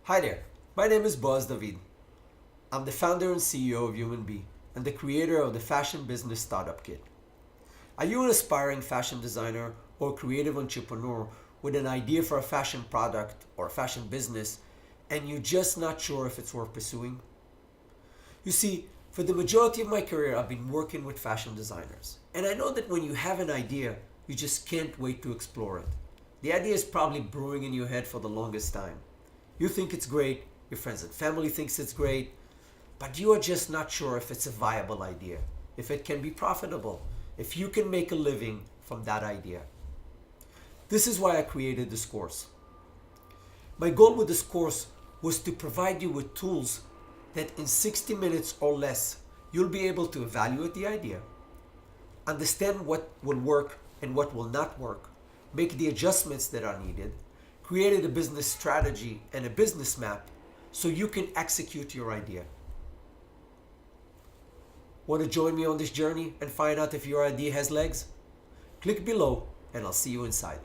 Hi there, my name is Boaz David. I'm the founder and CEO of Human Bee and the creator of the Fashion Business Startup Kit. Are you an aspiring fashion designer or creative entrepreneur with an idea for a fashion product or a fashion business and you're just not sure if it's worth pursuing? You see, for the majority of my career, I've been working with fashion designers. And I know that when you have an idea, you just can't wait to explore it. The idea is probably brewing in your head for the longest time. You think it's great, your friends and family thinks it's great, but you are just not sure if it's a viable idea, if it can be profitable, if you can make a living from that idea. This is why I created this course. My goal with this course was to provide you with tools that in 60 minutes or less, you'll be able to evaluate the idea, understand what will work and what will not work, make the adjustments that are needed, create a business strategy and a business map so you can execute your idea. Want to join me on this journey and find out if your idea has legs? Click below and I'll see you inside.